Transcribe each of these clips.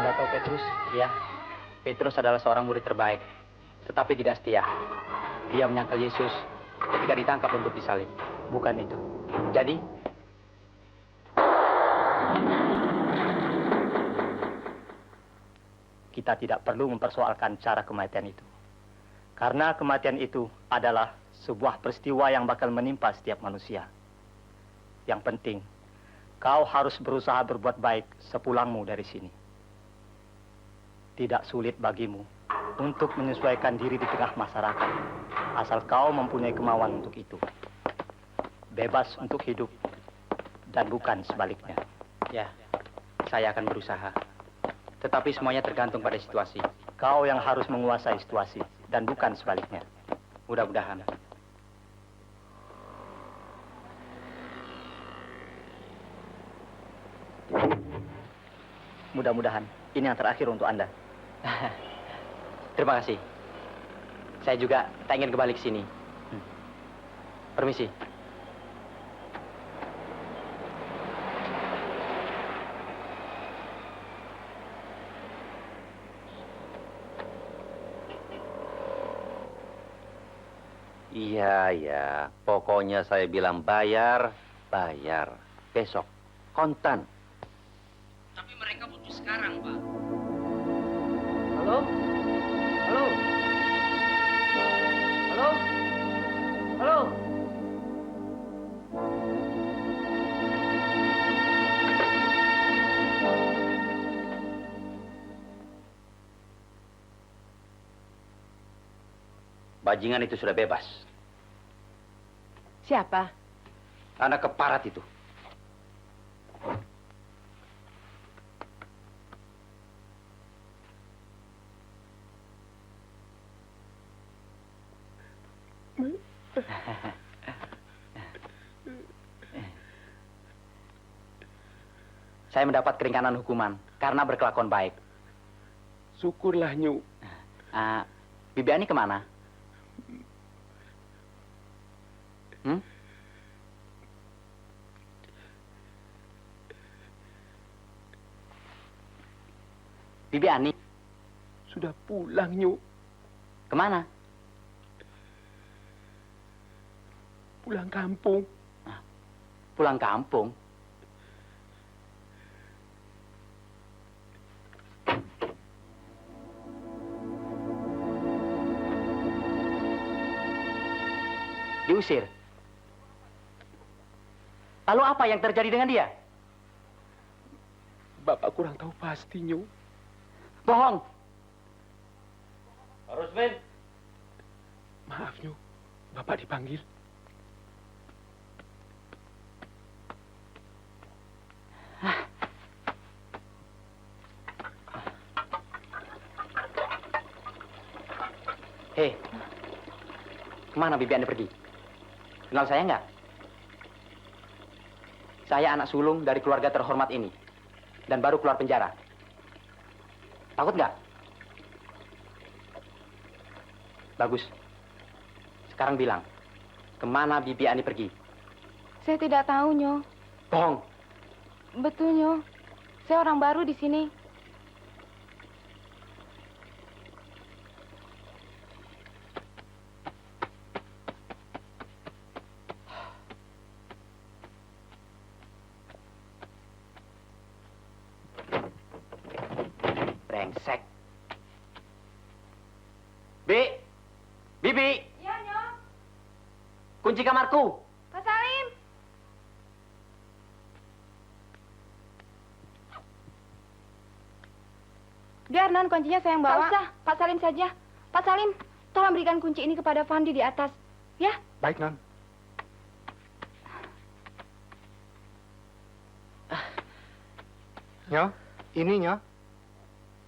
Anda tahu Petrus? Ya, Petrus adalah seorang murid terbaik, tetapi tidak setia. Dia menyangkal Yesus ketika ditangkap untuk disalib. Bukan itu. Jadi, kita tidak perlu mempersoalkan cara kematian itu. Karena kematian itu adalah sebuah peristiwa yang bakal menimpa setiap manusia. Yang penting, kau harus berusaha berbuat baik sepulangmu dari sini. Tidak sulit bagimu untuk menyesuaikan diri di tengah masyarakat, asal kau mempunyai kemauan untuk itu. Bebas untuk hidup, dan bukan sebaliknya. ya, saya akan berusaha. Tetapi semuanya tergantung pada situasi. Kau yang harus menguasai situasi, dan bukan sebaliknya. Mudah-mudahan. Mudah-mudahan ini yang terakhir untuk Anda. Terima kasih. Saya juga tak ingin kembali ke sini. Permisi. Iya, ya. Pokoknya saya bilang bayar, bayar. Besok, kontan. Tapi mereka butuh sekarang, Pak. Halo? Halo? Halo? Halo? Bajingan itu sudah bebas. Siapa? Anak keparat itu. Saya mendapat keringanan hukuman karena berkelakuan baik. Syukurlah, Nyu. Bibi Ani kemana? Bibi Ani Sudah pulang, Nyu. kemana? Pulang kampung. Pulang kampung. Diusir. Lalu apa yang terjadi dengan dia? Bapak kurang tahu pasti, Nyu. Bohong. Rusmin. Maaf, Nyu. Bapak dipanggil. Hei, kemana Bibi Ani pergi? Kenal saya nggak? Saya anak sulung dari keluarga terhormat ini. Dan baru keluar penjara. Takut nggak? Bagus. Sekarang bilang, kemana Bibi Ani pergi? Saya tidak tahu, Nyo. Bohong. Betul, Nyo. Saya orang baru di sini. Brengsek. Bibi, Iya, Nyo. kunci kamarku. Pak Salim. Biar non kuncinya saya yang bawa. Tak usah, Pak Salim saja. Pak Salim, tolong berikan kunci ini kepada Fandi di atas. Ya? Baik, Non. Nyo, ini Nyo.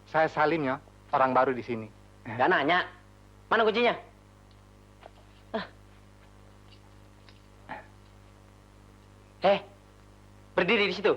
Saya Salim, Nyo. Orang baru di sini. Gak nanya. Mana kuncinya? Berdiri di situ.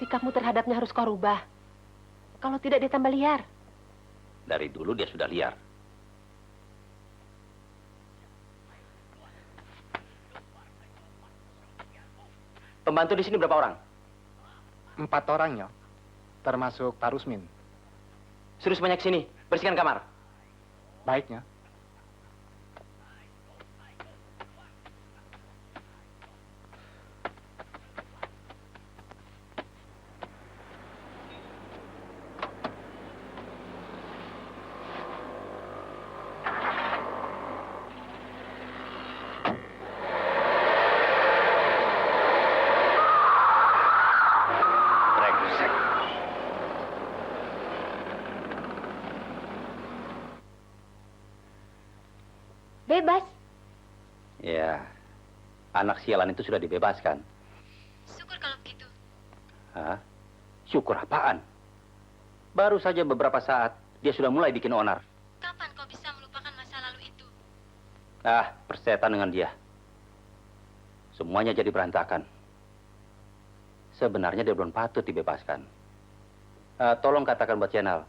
sikapmu terhadapnya harus kau rubah. Kalau tidak dia tambah liar. Dari dulu dia sudah liar. Pembantu di sini berapa orang? 4 orang, Nyo. Termasuk Pak Rusmin. Suruh sebanyak sini, bersihkan kamar. Baik, Nyo. Brengsek. Bebas. Ya, anak sialan itu sudah dibebaskan. Syukur kalau begitu. Hah? Syukur apaan? Baru saja beberapa saat, dia sudah mulai bikin onar. Kapan kau bisa melupakan masa lalu itu? Ah, persetan dengan dia. Semuanya jadi berantakan. Sebenarnya dia belum patut dibebaskan. Tolong katakan buat channel,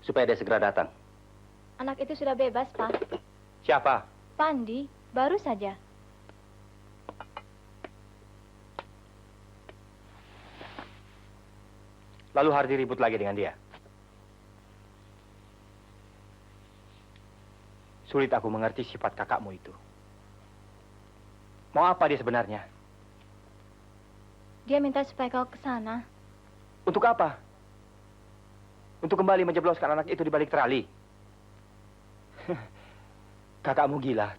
supaya dia segera datang. Anak itu sudah bebas, Pak. Siapa? Pandi, baru saja. Lalu Hardi ribut lagi dengan dia. Sulit aku mengerti sifat kakakmu itu. Mau apa dia sebenarnya? Dia minta supaya kau ke sana. Untuk apa? Untuk kembali menjebloskan anak itu di balik terali. Kakakmu gila.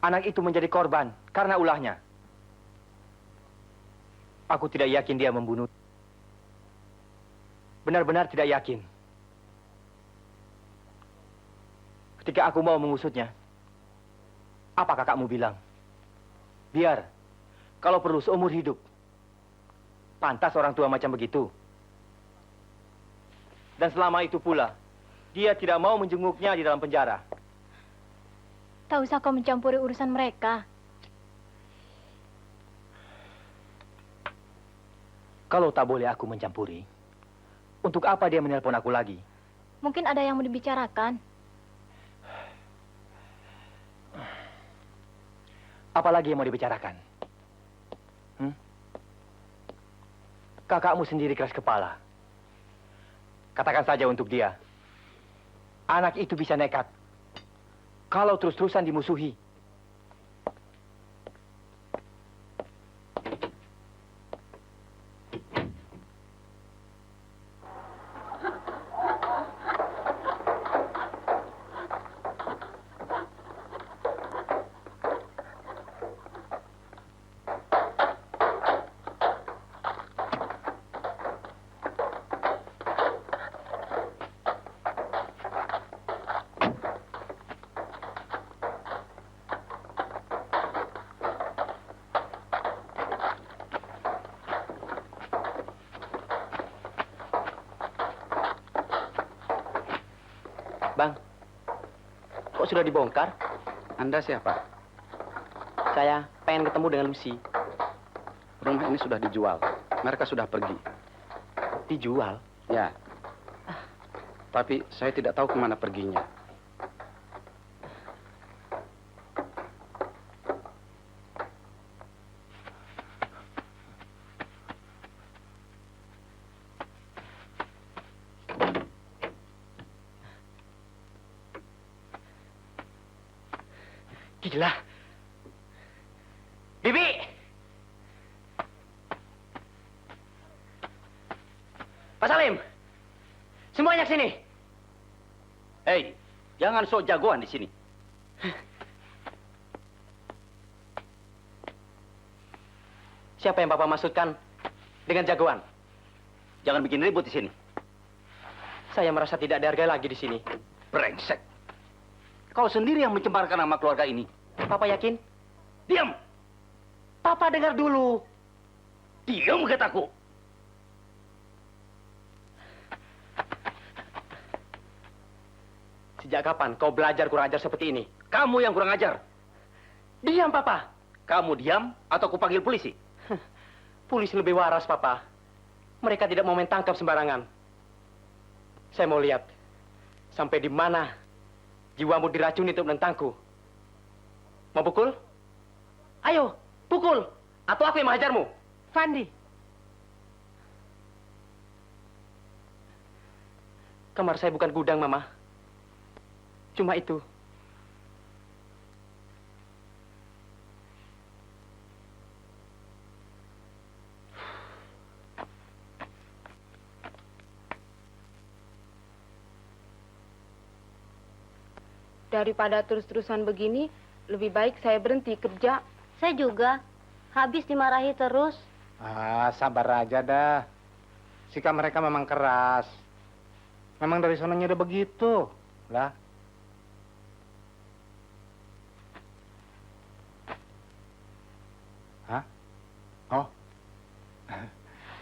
Anak itu menjadi korban karena ulahnya. Aku tidak yakin dia membunuh. Benar-benar tidak yakin. Ketika aku mau mengusutnya, apa kakakmu bilang? Biar, kalau perlu seumur hidup. Pantas orang tua macam begitu. Dan selama itu pula, dia tidak mau menjenguknya di dalam penjara. Tak usah kau mencampuri urusan mereka. Kalau tak boleh aku mencampuri, untuk apa dia menelpon aku lagi? Mungkin ada yang mau dibicarakan. Apalagi yang mau dibicarakan? Kakakmu sendiri keras kepala. Katakan saja untuk dia. Anak itu bisa nekat. Kalau terus-terusan dimusuhi. Bang, kok sudah dibongkar? Anda siapa? Saya pengen ketemu dengan Lucy. Rumah ini sudah dijual. Mereka sudah pergi. Dijual? Ya. Tapi saya tidak tahu kemana perginya. Gila. Bibi! Pak Salim! Semuanya ke sini! Hei, jangan sok jagoan di sini. Siapa yang Bapak maksudkan dengan jagoan? Jangan bikin ribut di sini. Saya merasa tidak dihargai lagi di sini. Brengsek. Kau sendiri yang mencemarkan nama keluarga ini. Papa yakin? Diam! Papa dengar dulu. Diam, kataku. Sejak kapan kau belajar kurang ajar seperti ini? Kamu yang kurang ajar. Diam, Papa. Kamu diam atau kupanggil polisi? Polisi lebih waras, Papa. Mereka tidak mau main tangkap sembarangan. Saya mau lihat sampai di mana jiwamu diracuni untuk menentangku. Mau pukul? Ayo, pukul! Atau aku yang menghajarmu. Fandi, Kamar saya bukan gudang, Mama. Cuma itu. Daripada terus-terusan begini, lebih baik saya berhenti kerja. Saya juga. Habis dimarahi terus. Ah, sabar aja dah. Sikap mereka memang keras. Memang dari sononya udah begitu. Lah. Hah? Oh.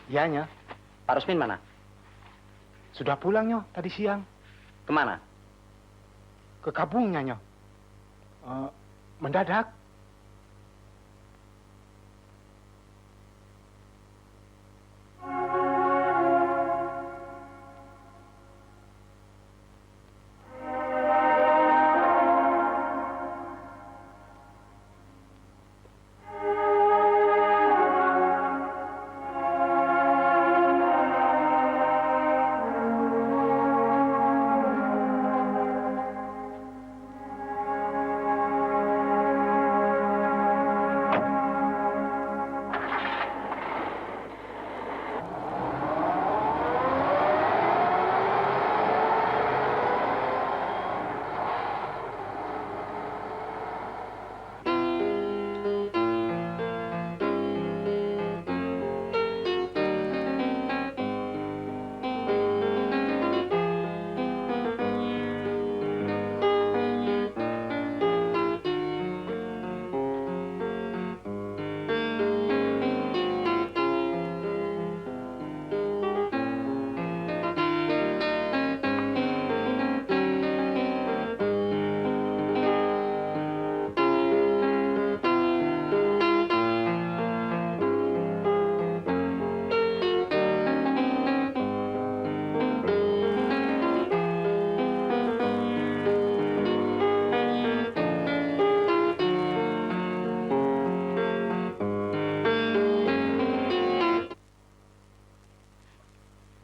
Iya, Nyo. Pak Rusmin mana? Sudah pulang, Nyo, tadi siang. Kemana? Ke kampungnya, Nyo. Mendadak.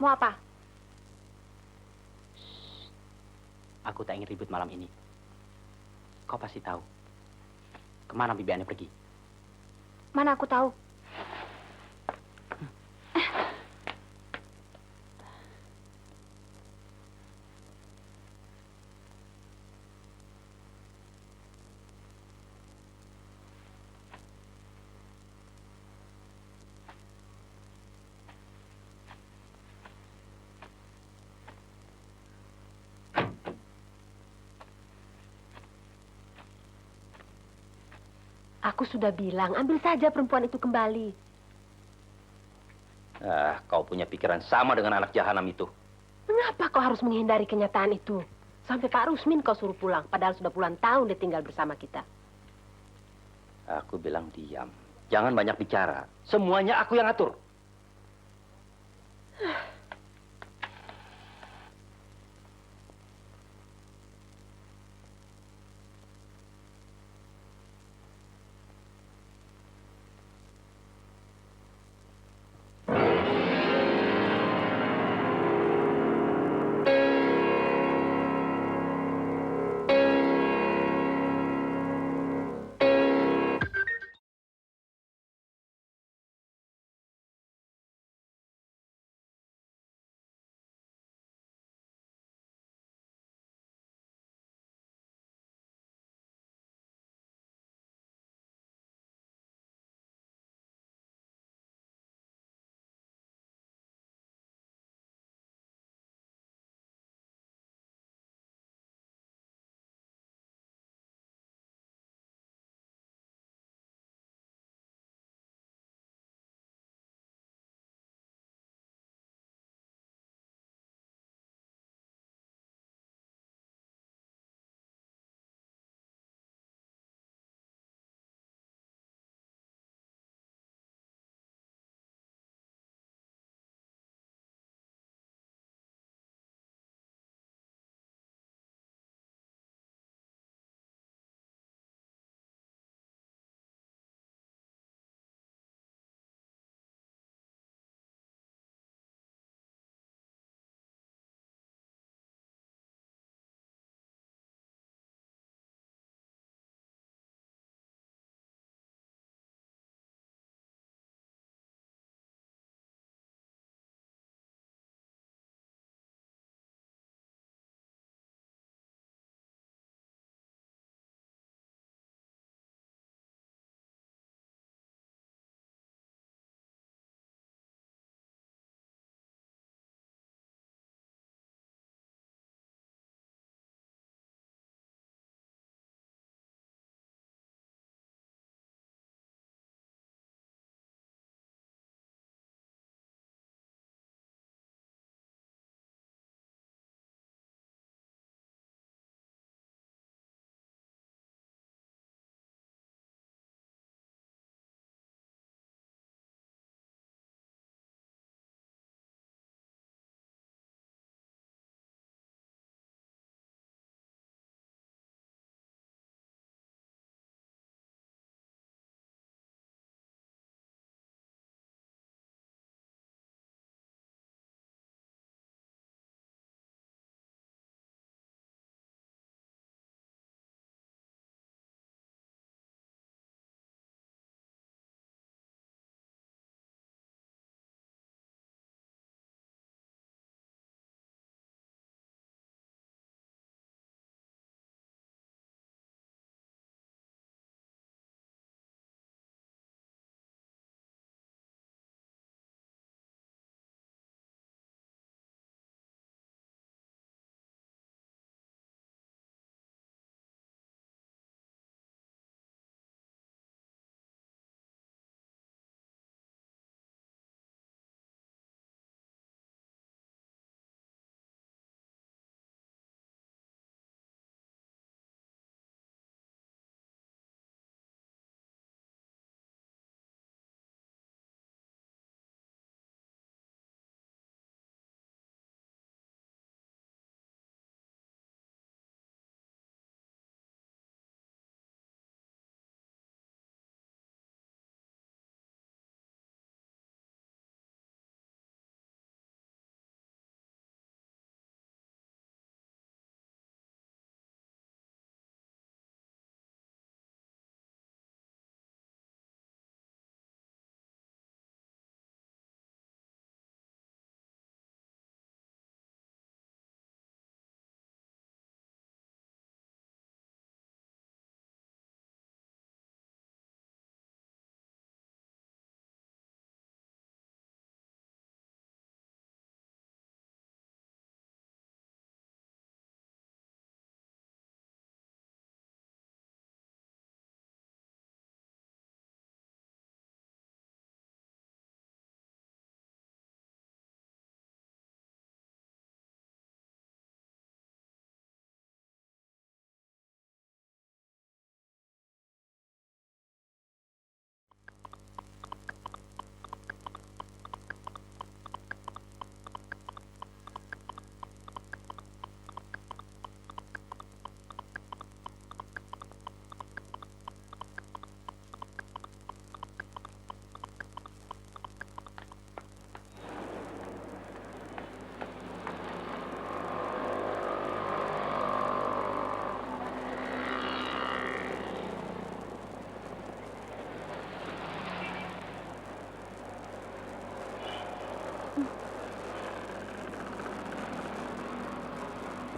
Mau apa? Aku tak ingin ribut malam ini. Kau pasti tahu kemana Bibi Ane pergi. Mana aku tahu? aku sudah bilang, ambil saja perempuan itu kembali. Ah, kau punya pikiran sama dengan anak jahanam itu. Mengapa kau harus menghindari kenyataan itu? Sampai Pak Rusmin kau suruh pulang, padahal sudah puluhan tahun dia tinggal bersama kita. Aku bilang diam. Jangan banyak bicara. Semuanya aku yang atur.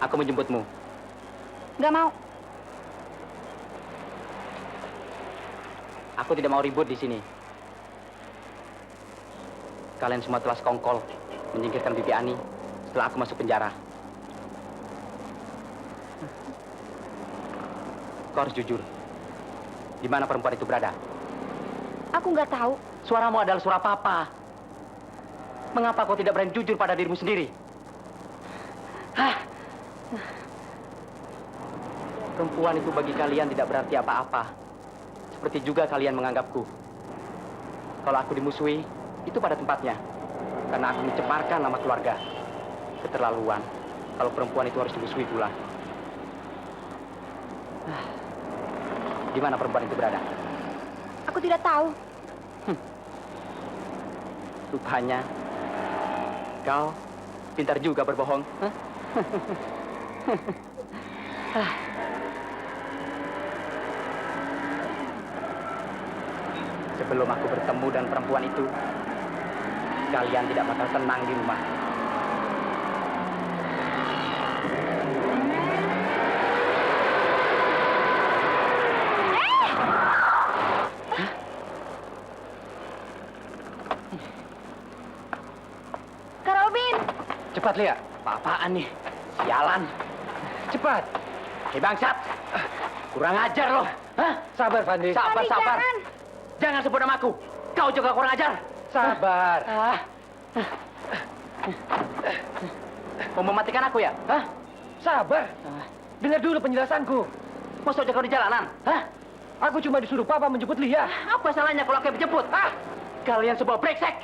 Aku menjemputmu. Nggak mau. Aku tidak mau ribut di sini. Kalian semua telah sekongkol menyingkirkan Bibi Ani setelah aku masuk penjara. Kau harus jujur. Di mana perempuan itu berada? Aku nggak tahu. Suaramu adalah suara papa. Mengapa kau tidak berani jujur pada dirimu sendiri? Hah? Perempuan itu bagi kalian tidak berarti apa-apa. Seperti juga kalian menganggapku. Kalau aku dimusuhi, itu pada tempatnya. Karena aku mencemarkan nama keluarga. Keterlaluan. Kalau perempuan itu harus dimusuhi pula. Di mana perempuan itu berada? Aku tidak tahu. Rupanya kau pintar juga berbohong. Hah? Sebelum aku bertemu dengan perempuan itu, kalian tidak bakal tenang di rumah. Kak Robin. Cepat, Lia. Apa-apaan nih? Sialan. Cepat. Hei bangsat. Kurang ajar loh. Hah? Sabar, Fandi. Sabar, Fandi, sabar. jangan. Jangan sebut namaku. Kau juga kurang ajar. Sabar. Mau mematikan aku ya? Hah? Sabar. Dengar dulu penjelasanku. Mau saja kau di jalanan? Hah? Aku cuma disuruh Papa menjemput Lia. Apa salahnya kalau aku yang menjemput? Hah? Kalian semua brengsek.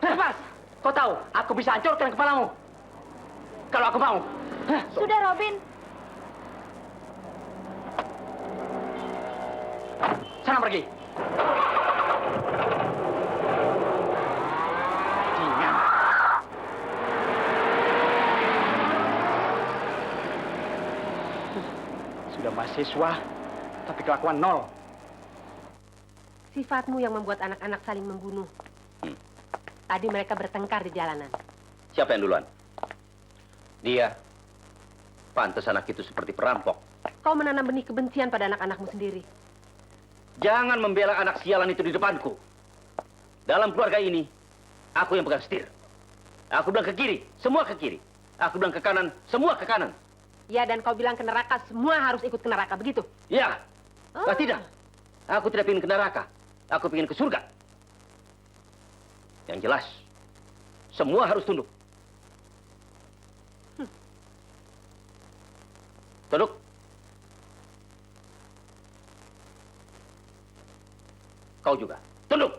Lepas. Kau tahu, aku bisa hancurkan kepalamu. Kalau aku mau. Hah? Sudah, Robin. Sana pergi. Bajingan. Sudah mahasiswa, tapi kelakuan nol. Sifatmu yang membuat anak-anak saling membunuh. Tadi mereka bertengkar di jalanan. Siapa yang duluan? Dia. Pantas anak itu seperti perampok. Kau menanam benih kebencian pada anak-anakmu sendiri. Jangan membela anak sialan itu di depanku. Dalam keluarga ini, aku yang pegang setir. Aku bilang ke kiri, semua ke kiri. Aku bilang ke kanan, semua ke kanan. Ya, dan kau bilang ke neraka, semua harus ikut ke neraka, begitu? Ya, tidak. Aku tidak ingin ke neraka. Aku ingin ke surga. Yang jelas, semua harus tunduk. Tunduk. Kau juga. Tunduk.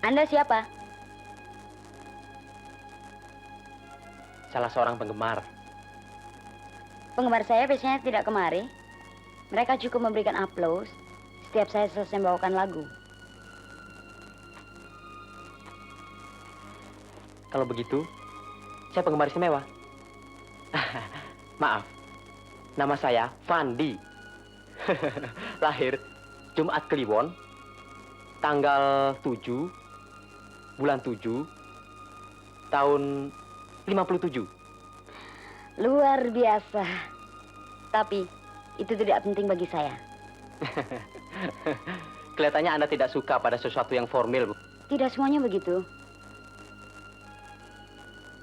Anda siapa? Salah seorang penggemar. Penggemar saya biasanya tidak kemari. Mereka cukup memberikan aplaus setiap saya selesai membawakan lagu. Kalau begitu, saya penggemar istimewa. Maaf, nama saya Fandi. Lahir Jumat Kliwon, tanggal 7, bulan 7, tahun 57. Luar biasa. Tapi itu tidak penting bagi saya. Kelihatannya Anda tidak suka pada sesuatu yang formal, Bu. Tidak semuanya begitu.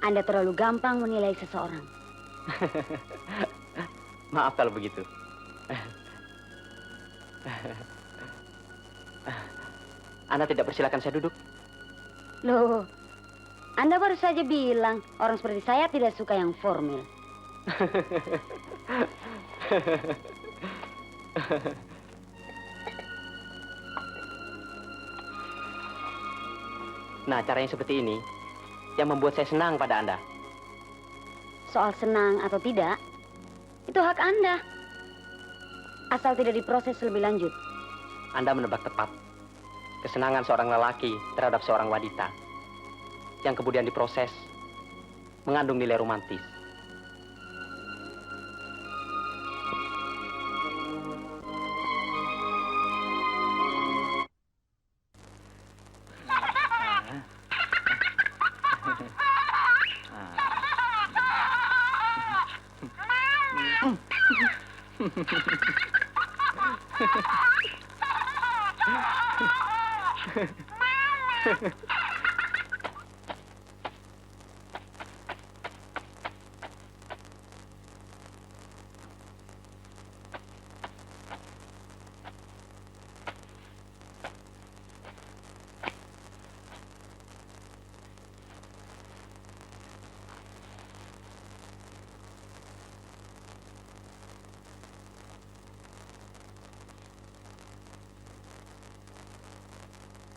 Anda terlalu gampang menilai seseorang. Maaf kalau begitu. Anda tidak persilakan saya duduk. Loh, Anda baru saja bilang orang seperti saya tidak suka yang formal. Nah, cara yang seperti ini yang membuat saya senang pada Anda. Soal senang atau tidak, itu hak Anda. asal tidak diproses lebih lanjut. Anda menebak tepat. Kesenangan seorang lelaki terhadap seorang wanita yang kemudian diproses mengandung nilai romantis.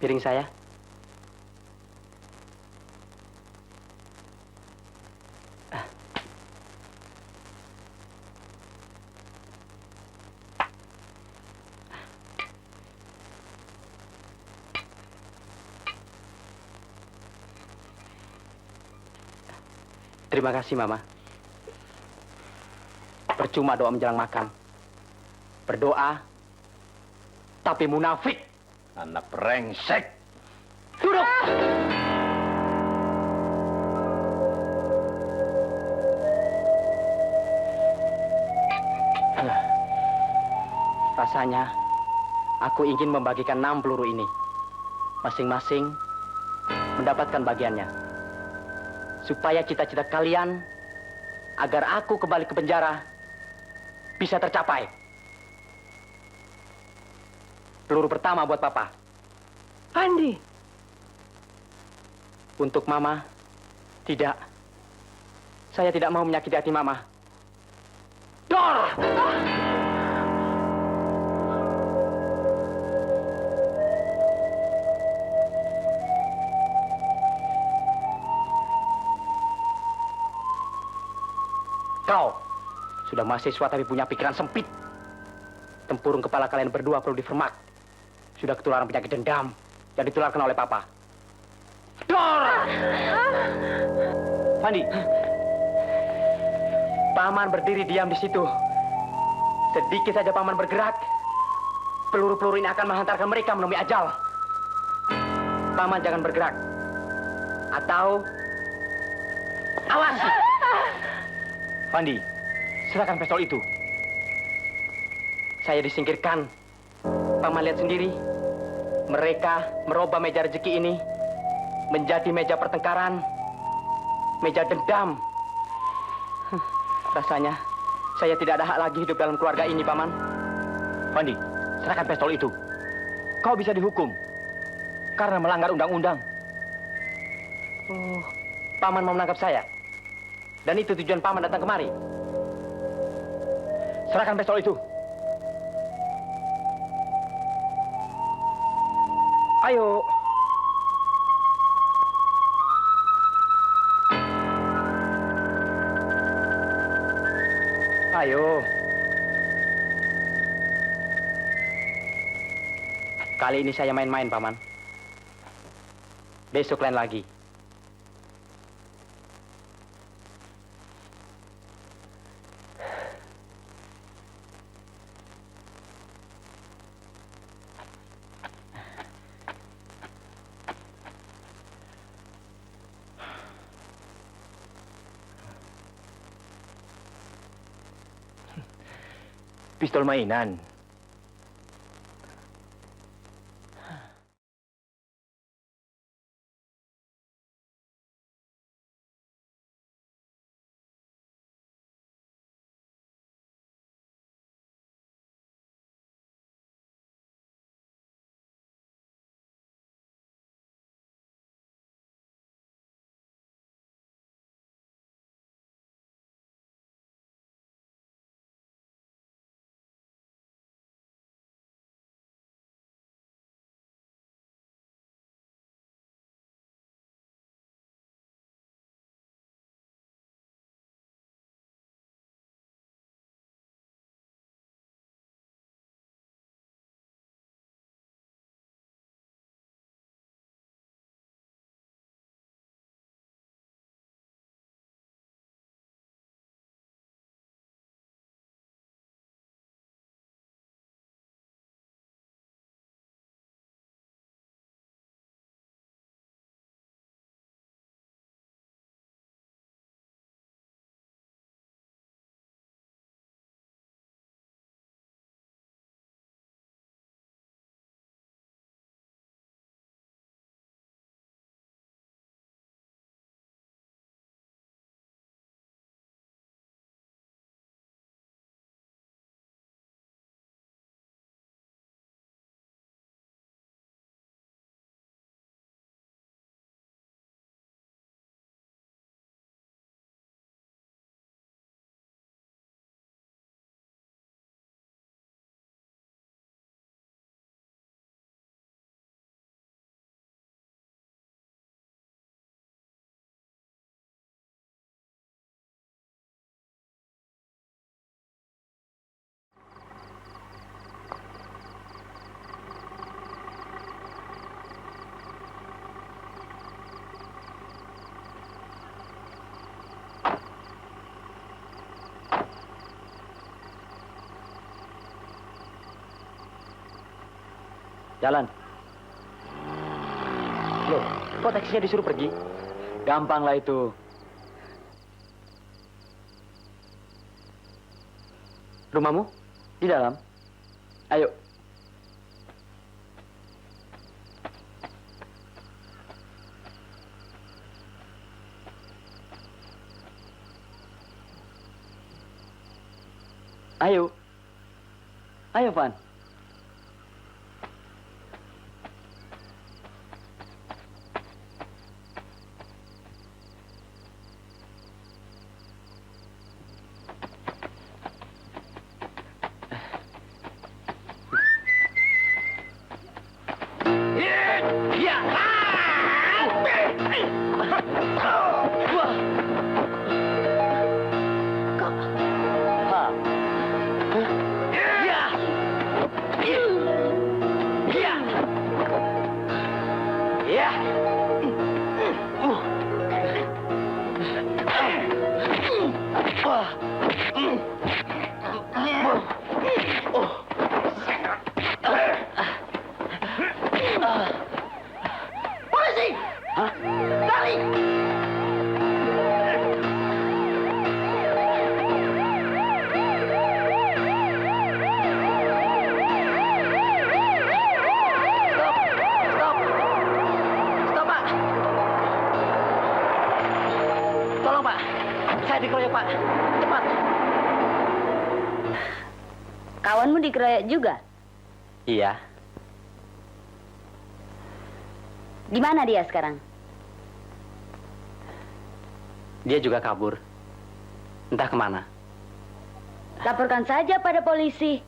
Piring saya. Terima kasih, Mama. Percuma doa menjelang makan. Berdoa, tapi munafik. Anak brengsek. Duduk! Rasanya, aku ingin membagikan 6 peluru ini. Masing-masing mendapatkan bagiannya. Supaya cita-cita kalian agar aku kembali ke penjara bisa tercapai. Peluru pertama buat Papa. Andi, Untuk Mama, tidak. Saya tidak mau menyakiti hati Mama. Dor! Kau sudah mahasiswa tapi punya pikiran sempit. Tempurung kepala kalian berdua perlu difermak. Sudah ketularan penyakit dendam yang ditularkan oleh Papa. Dor! Fandi. Paman berdiri diam di situ. Sedikit saja Paman bergerak, peluru-peluru ini akan menghantarkan mereka menemui ajal. Paman jangan bergerak. Atau... Awas! Fandi, serahkan pistol itu. Saya disingkirkan. Paman lihat sendiri. Mereka merubah meja rezeki ini menjadi meja pertengkaran, meja dendam. Rasanya saya tidak ada hak lagi hidup dalam keluarga ini, Paman. Fandi, serahkan pistol itu. Kau bisa dihukum karena melanggar undang-undang. Oh, Paman mau menangkap saya. Dan itu tujuan Paman datang kemari. Serahkan pistol itu. Ayo. Ayo. Kali ini saya main-main, Paman. Besok lain lagi. Pistol mainan. Jalan. Loh, kok taksinya disuruh pergi? Gampang lah itu. Rumahmu? Di dalam. Ayo. Ayo. Ayo, Van. Kawanmu dikeroyok juga? Iya. Di mana dia sekarang? Dia juga kabur. Entah kemana. Laporkan saja pada polisi.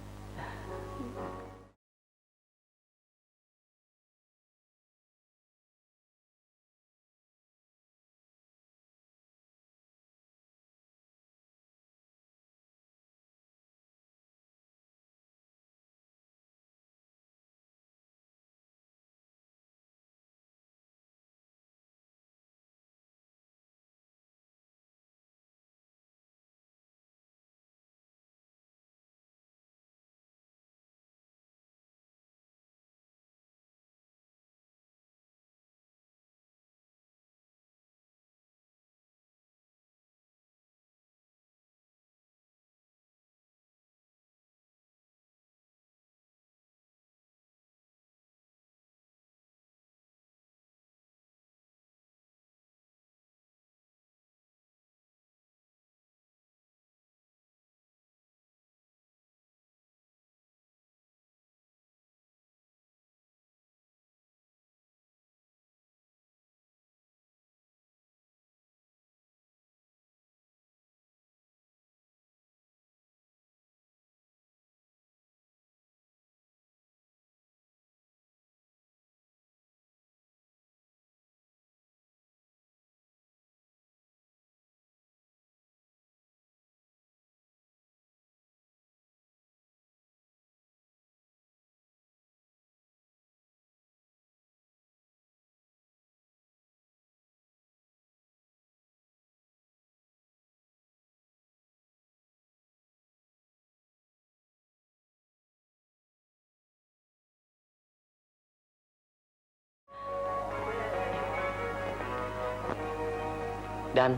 Dan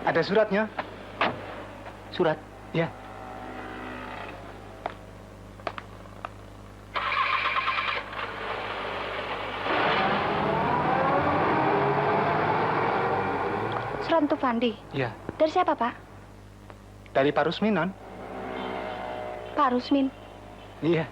Ada suratnya? surat. Ya. Surat untuk Fandi. Iya, Dari siapa, Pak? dari Pak Rusmin, Non. Pak Rusmin. Iya.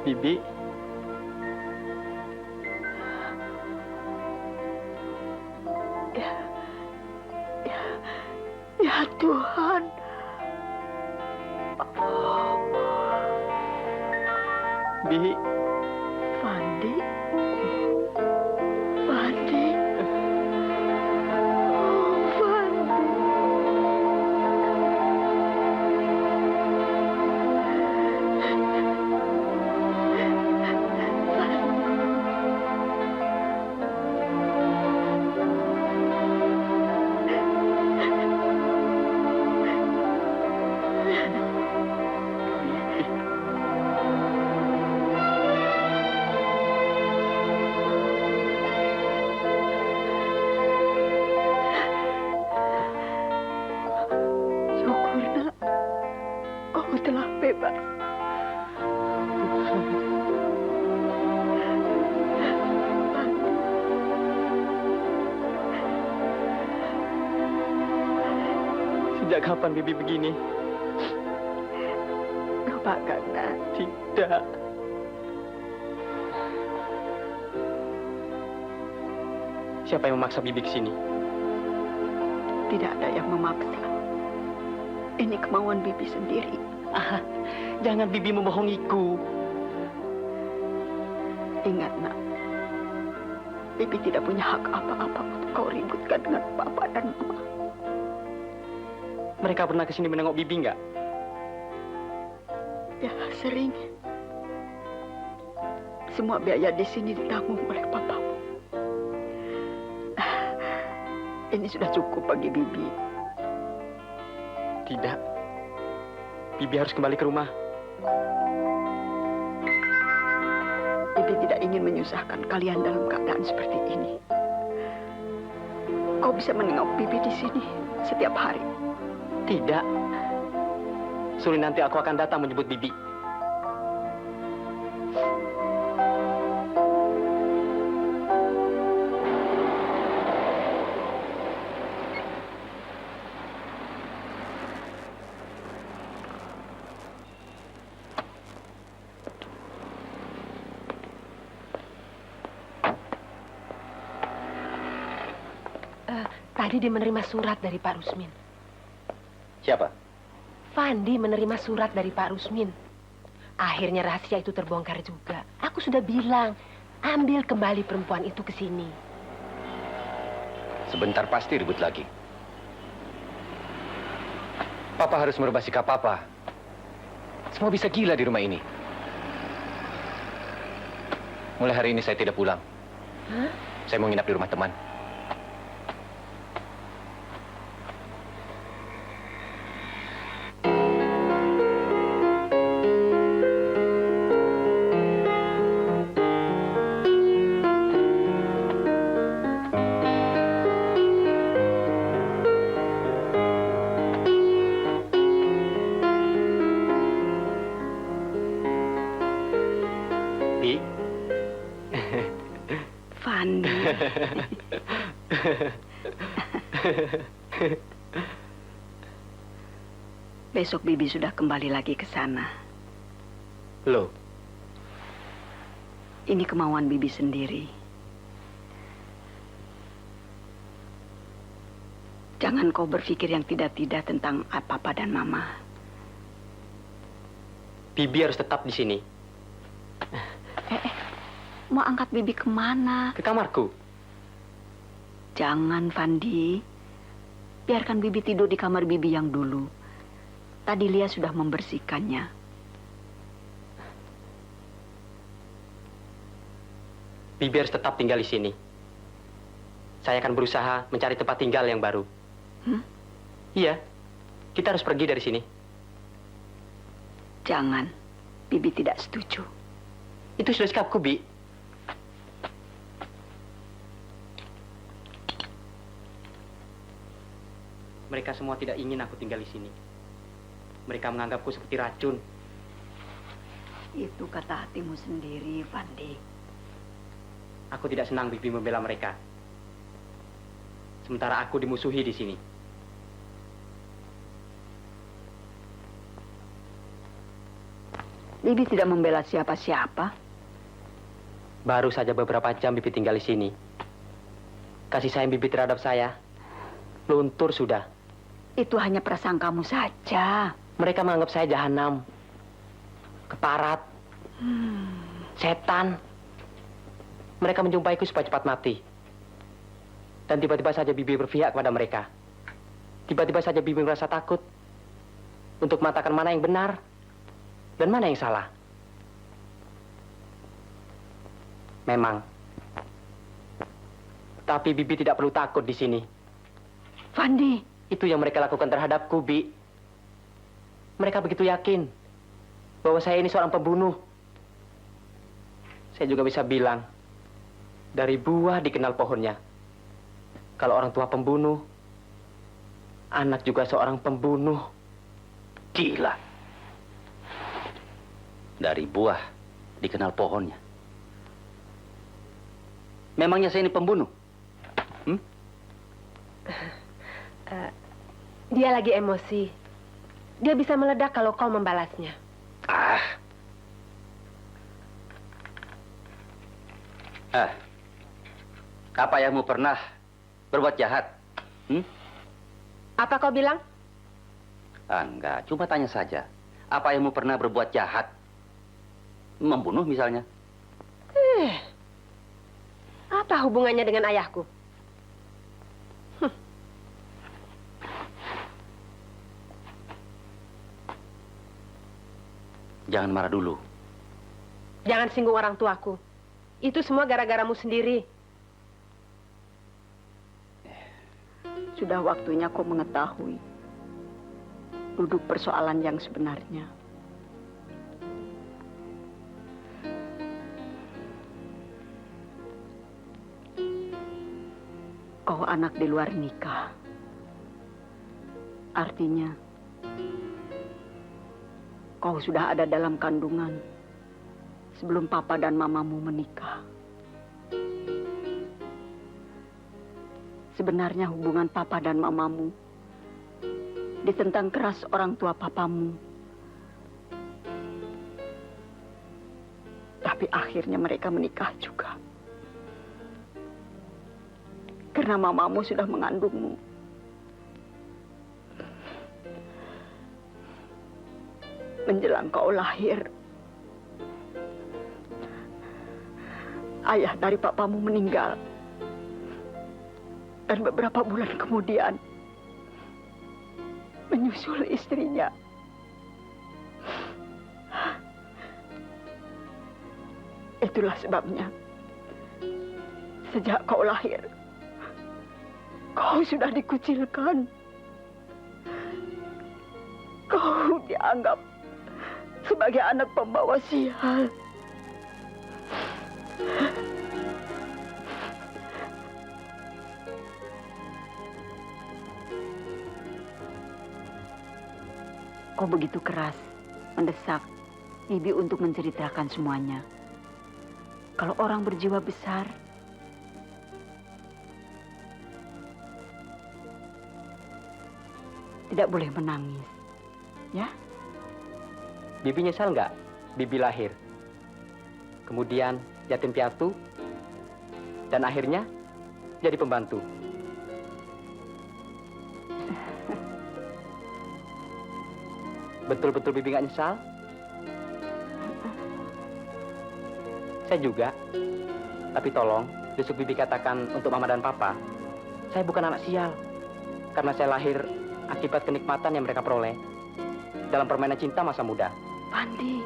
Bibi. Ya Tuhan. Bi. Fandi. Fandi. Fandi. Syukur nak, kau telah bebas. Sejak kapan Bibi begini? Lupakan nak. Tidak. Siapa yang memaksa Bibi ke sini? Tidak ada yang memaksa. Ini kemauan Bibi sendiri. Jangan Bibi membohongiku. Ingat nak, Bibi tidak punya hak apa-apa untuk kau ributkan dengan Papa dan Mama. Mereka pernah ke sini menengok Bibi nggak? Ya, sering. Semua biaya di sini ditanggung oleh papamu. Ini sudah cukup bagi Bibi. Tidak. Bibi harus kembali ke rumah. Bibi tidak ingin menyusahkan kalian dalam keadaan seperti ini. Kau bisa menengok Bibi di sini setiap hari. Tidak. Sore nanti aku akan datang menjemput Bibi. Tadi dia menerima surat dari Pak Rusmin. Siapa? Fandi menerima surat dari Pak Rusmin. Akhirnya rahasia itu terbongkar juga. Aku sudah bilang, ambil kembali perempuan itu ke sini. Sebentar pasti ribut lagi. Papa harus merubah sikap Papa. Semua bisa gila di rumah ini. Mulai hari ini saya tidak pulang. Hah? Saya mau nginap di rumah teman. Fandi. Besok Bibi sudah kembali lagi ke sana. Loh, Ini kemauan Bibi sendiri. Jangan kau berpikir yang tidak-tidak tentang Papa dan Mama. Bibi harus tetap di sini. Mau angkat Bibi kemana? Ke kamarku. Jangan, Fandi. Biarkan Bibi tidur di kamar Bibi yang dulu. Tadi Lia sudah membersihkannya. Bibi harus tetap tinggal di sini. Saya akan berusaha mencari tempat tinggal yang baru. Iya, kita harus pergi dari sini. Jangan. Bibi tidak setuju. Itu sudah sikapku, Bi. Mereka semua tidak ingin aku tinggal di sini. Mereka menganggapku seperti racun. Itu kata hatimu sendiri, Fandi. Aku tidak senang Bibi membela mereka. Sementara aku dimusuhi di sini. Bibi tidak membela siapa-siapa. Baru saja beberapa jam Bibi tinggal di sini. Kasih sayang Bibi terhadap saya luntur sudah. Itu hanya prasangkamu saja. Mereka menganggap saya jahanam, keparat, setan. Mereka menjumpaiku supaya cepat mati. Dan tiba-tiba saja Bibi berpihak kepada mereka. Tiba-tiba saja Bibi merasa takut untuk mengatakan mana yang benar dan mana yang salah. Memang. Tapi Bibi tidak perlu takut di sini. Fandi. Itu yang mereka lakukan terhadapku, Bi. Mereka begitu yakin bahwa saya ini seorang pembunuh. Saya juga bisa bilang, dari buah dikenal pohonnya. Kalau orang tua pembunuh, anak juga seorang pembunuh. Gila. Dari buah dikenal pohonnya. Memangnya saya ini pembunuh? Dia lagi emosi. Dia bisa meledak kalau kau membalasnya. Apa ayahmu pernah berbuat jahat? Apa kau bilang? Enggak, cuma tanya saja. Apa ayahmu pernah berbuat jahat? Membunuh misalnya? Apa hubungannya dengan ayahku? Jangan marah dulu. Jangan singgung orang tuaku. Itu semua gara-garamu sendiri. Sudah waktunya kau mengetahui duduk persoalan yang sebenarnya. Kau anak di luar nikah. Artinya, kau sudah ada dalam kandungan sebelum papa dan mamamu menikah. Sebenarnya hubungan papa dan mamamu ditentang keras orang tua papamu. Tapi akhirnya mereka menikah juga. Karena mamamu sudah mengandungmu. Menjelang kau lahir, ayah dari papamu meninggal. Dan beberapa bulan kemudian menyusul istrinya. Itulah sebabnya sejak kau lahir, kau sudah dikucilkan. Kau dianggap sebagai anak pembawa sial. Kau begitu keras mendesak Bibi untuk menceritakan semuanya. Kalau orang berjiwa besar, tidak boleh menangis. Ya? Bibi nyesal nggak? Bibi lahir. Kemudian yatim piatu. Dan akhirnya jadi pembantu. Betul-betul Bibi nggak nyesal? Saya juga. Tapi tolong, besok Bibi katakan untuk Mama dan Papa, saya bukan anak sial. Karena saya lahir akibat kenikmatan yang mereka peroleh dalam permainan cinta masa muda. Pandi.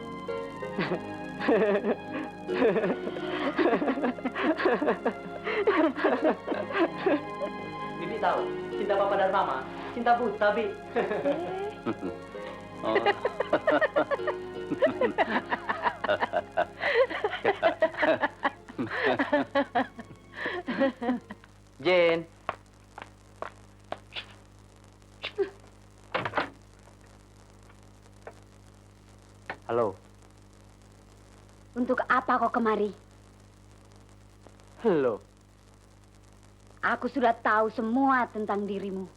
Bibi tahu, cinta Papa dan Mama, cinta buta, Bi. Oh. Jane. Halo. Untuk apa kau kemari? Halo. Aku sudah tahu semua tentang dirimu.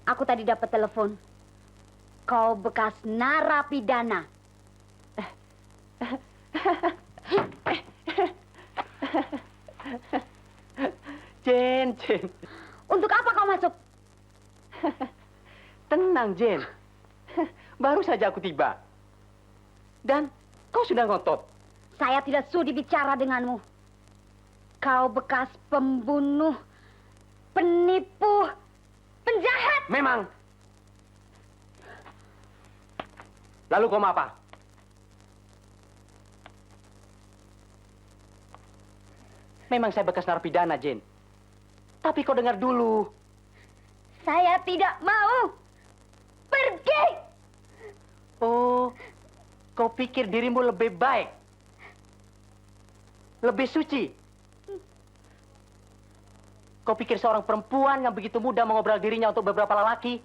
Aku tadi dapat telepon. Kau bekas narapidana. Jane. Untuk apa kau masuk? Tenang, Jane. Baru saja aku tiba. Dan kau sudah ngotot. Saya tidak sudi bicara denganmu. Kau bekas pembunuh, penipu, penjahat. Memang. Lalu kau mau apa? Memang saya bekas narapidana, Jane. Tapi kau dengar dulu. Saya tidak mau. Pergi! Oh, kau pikir dirimu lebih baik? Lebih suci? Kau pikir seorang perempuan yang begitu mudah mengobrol dirinya untuk beberapa lelaki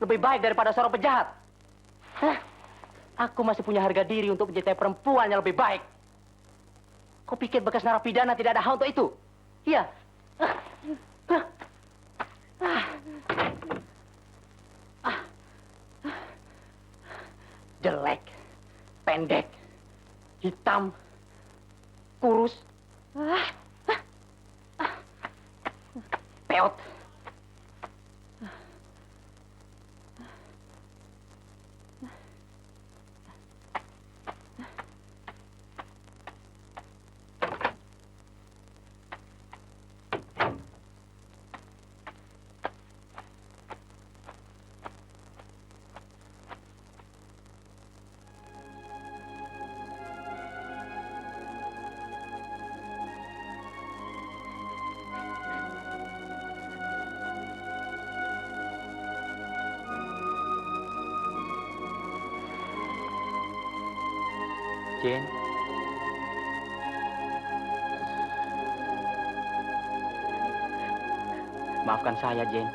lebih baik daripada seorang penjahat? Hah? Aku masih punya harga diri untuk mencintai perempuan yang lebih baik. Kau pikir bekas narapidana tidak ada hak untuk itu? Iya. Jelek, pendek, hitam, kurus, peot. Jane. Maafkan saya, Jane.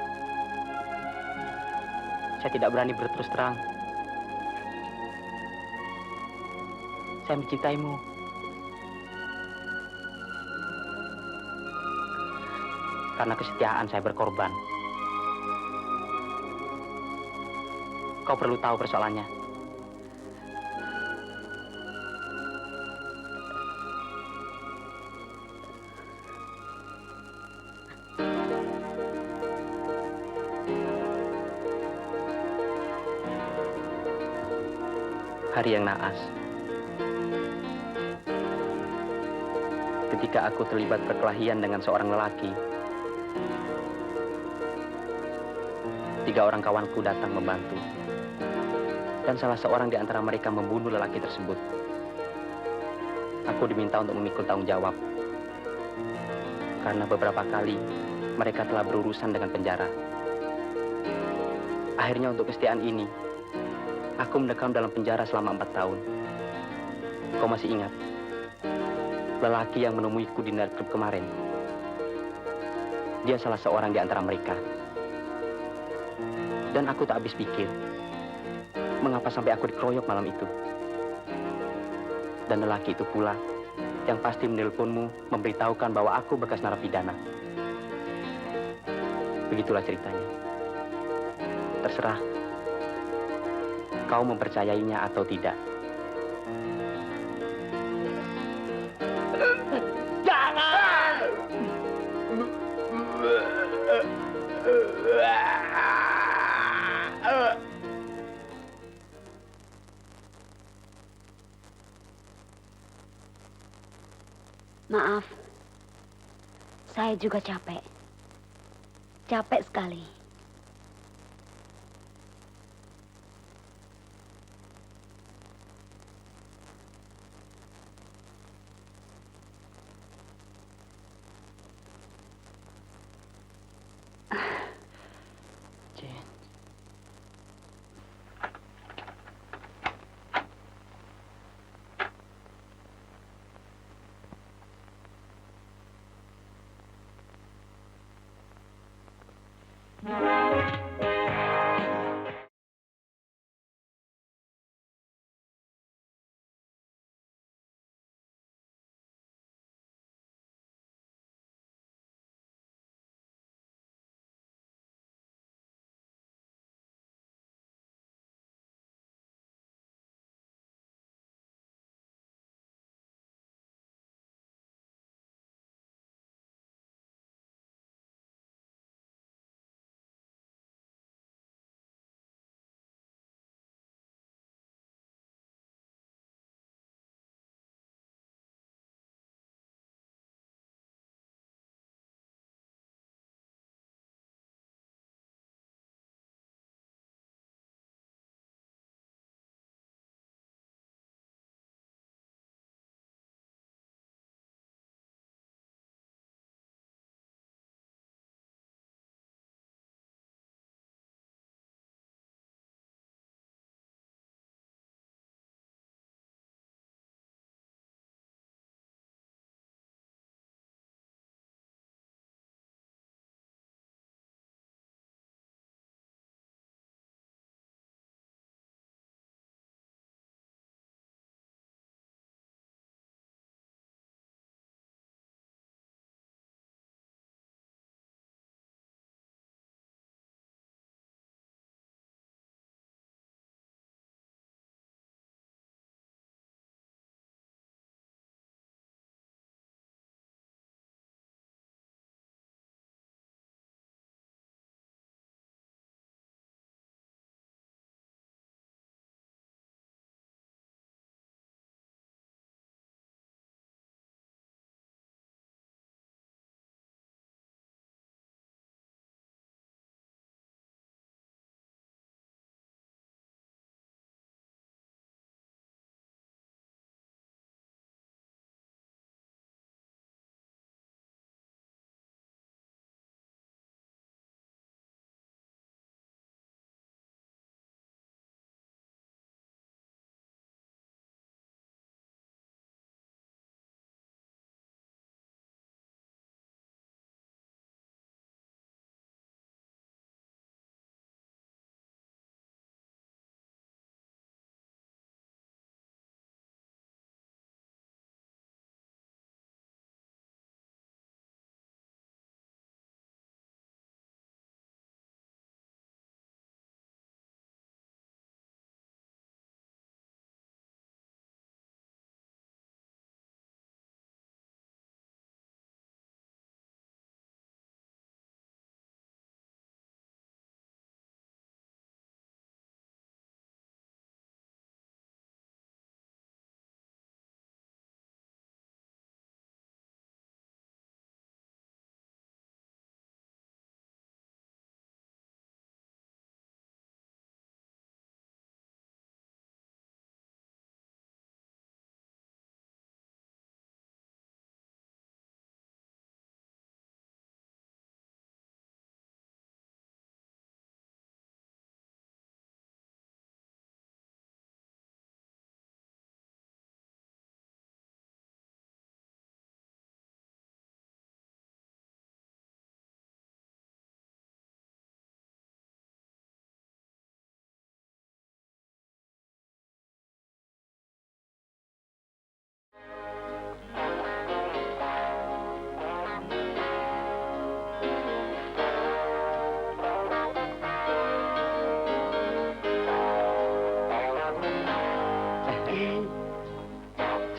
Saya tidak berani berterus terang. Saya mencintaimu. Karena kesetiaan saya berkorban. Kau perlu tahu persoalannya. Hari yang naas. Ketika aku terlibat perkelahian dengan seorang lelaki, 3 orang kawanku datang membantu. Dan salah seorang di antara mereka membunuh lelaki tersebut. Aku diminta untuk memikul tanggung jawab. Karena beberapa kali mereka telah berurusan dengan penjara. Akhirnya untuk kesetiaan ini, aku mendekam dalam penjara selama 4 tahun. Kau masih ingat? Lelaki yang menemuiku di night club kemarin. Dia salah seorang di antara mereka. Dan aku tak habis pikir, mengapa sampai aku dikeroyok malam itu. Dan lelaki itu pula yang pasti menelponmu memberitahukan bahwa aku bekas narapidana. Begitulah ceritanya. Terserah kau mempercayainya atau tidak. Maaf, saya juga capek. Capek sekali.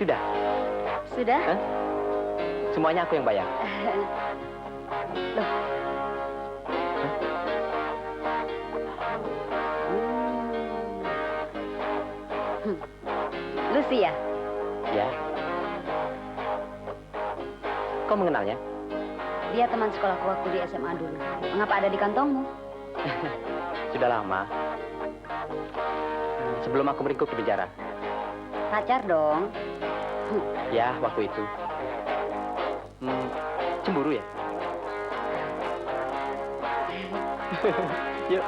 Sudah. Sudah? Hah? Semuanya aku yang bayar. Loh. Lucia, Ya. Kau mengenalnya? dia teman sekolahku waktu di SMA dulu. Mengapa ada di kantongmu? Sudah lama. Sebelum aku meringkuk di penjara. Pacar dong. Ya, waktu itu. Cemburu ya? Yuk.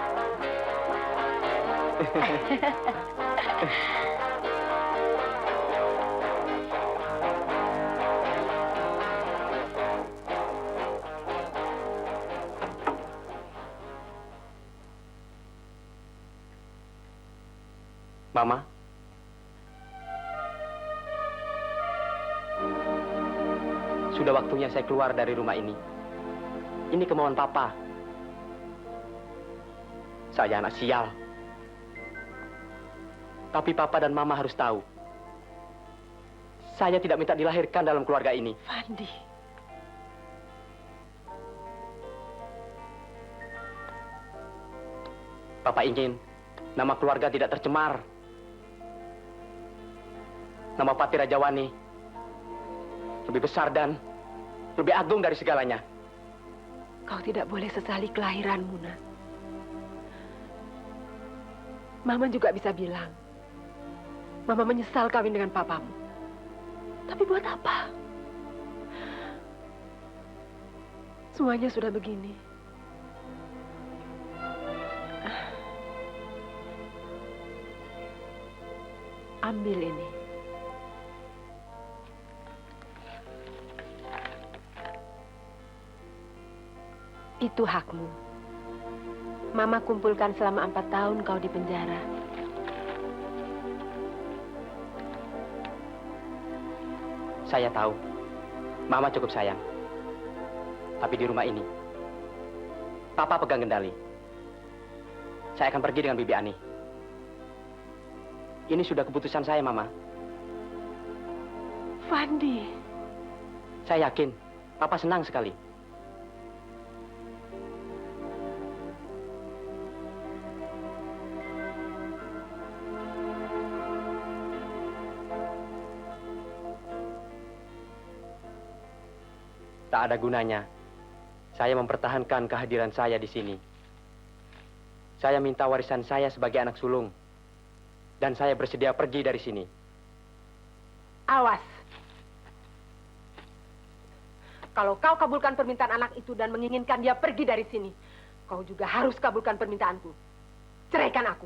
Mama. Sudah waktunya saya keluar dari rumah ini. Ini kemauan Papa. Saya anak sial. Tapi Papa dan Mama harus tahu. Saya tidak minta dilahirkan dalam keluarga ini. Fandi. Papa ingin nama keluarga tidak tercemar. Nama Pati Rajawani lebih besar dan lebih agung dari segalanya. Kau tidak boleh sesali kelahiranmu, Nak. Mama juga bisa bilang, Mama menyesal kawin dengan papamu. Tapi buat apa? Semuanya sudah begini. Ambil ini. Itu hakmu. Mama kumpulkan selama 4 tahun kau di penjara. Saya tahu, Mama cukup sayang. Tapi di rumah ini, Papa pegang kendali. Saya akan pergi dengan Bibi Ani. Ini sudah keputusan saya, Mama. Fandi. Saya yakin, Papa senang sekali. Tak ada gunanya saya mempertahankan kehadiran saya di sini. Saya minta warisan saya sebagai anak sulung. Dan saya bersedia pergi dari sini. Awas. Kalau kau kabulkan permintaan anak itu dan menginginkan dia pergi dari sini, kau juga harus kabulkan permintaanku. Ceraikan aku.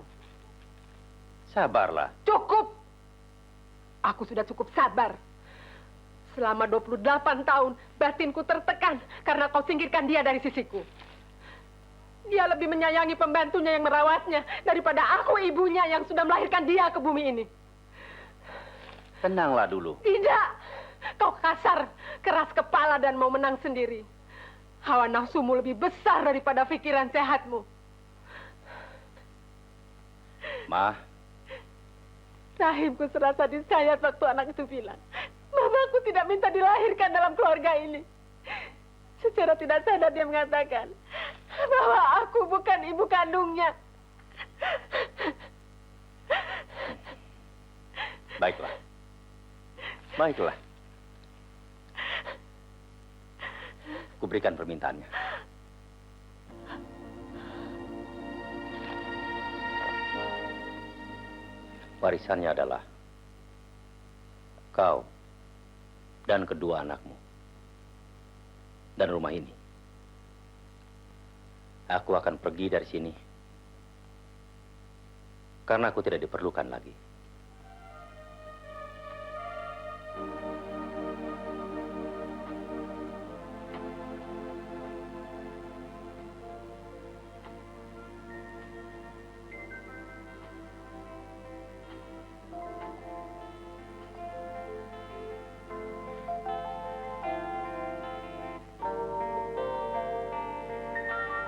Sabarlah. Cukup. Aku sudah cukup sabar. Selama 28 tahun, batinku tertekan karena kau singkirkan dia dari sisiku. Dia lebih menyayangi pembantunya yang merawatnya daripada aku ibunya yang sudah melahirkan dia ke bumi ini. Tenanglah dulu. Tidak. Kau kasar, keras kepala dan mau menang sendiri. Hawa nafsumu lebih besar daripada pikiran sehatmu. Ma. Rahimku serasa disayat waktu anak itu bilang, Mamaku tidak minta dilahirkan dalam keluarga ini. Secara tidak sadar dia mengatakan bahwa aku bukan ibu kandungnya. Baiklah. Baiklah. Kuberikan permintaannya. Warisannya adalah kau dan kedua anakmu. Dan rumah ini. Aku akan pergi dari sini. Karena aku tidak diperlukan lagi.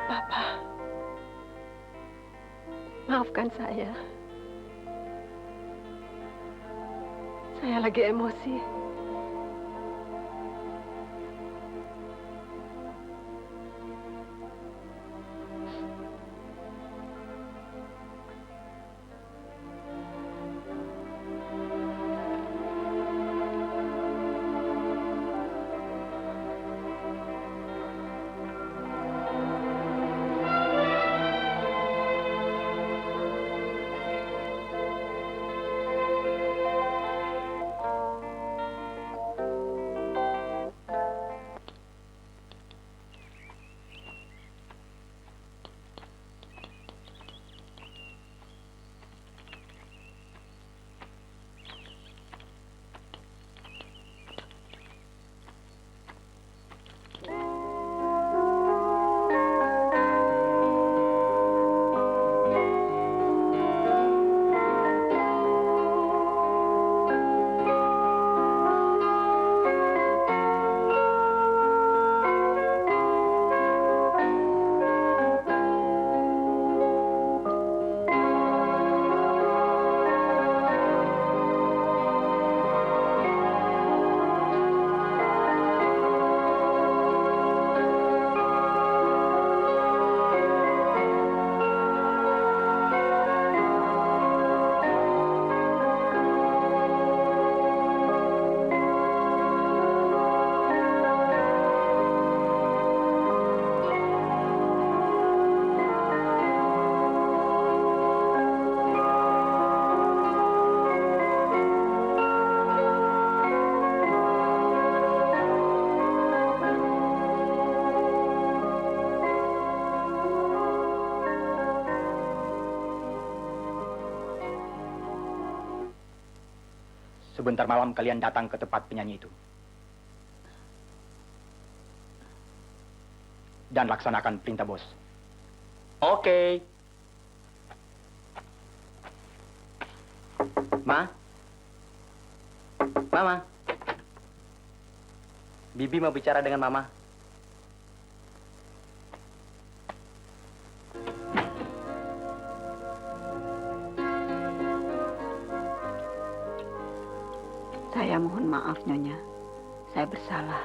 Papa, maafkan saya. Saya Saya lagi emosi. Sebentar malam kalian datang ke tempat penyanyi itu. Dan laksanakan perintah bos. Oke. Ma? Mama? Bibi mau bicara dengan Mama. Saya mohon maaf, Nyonya. Saya bersalah.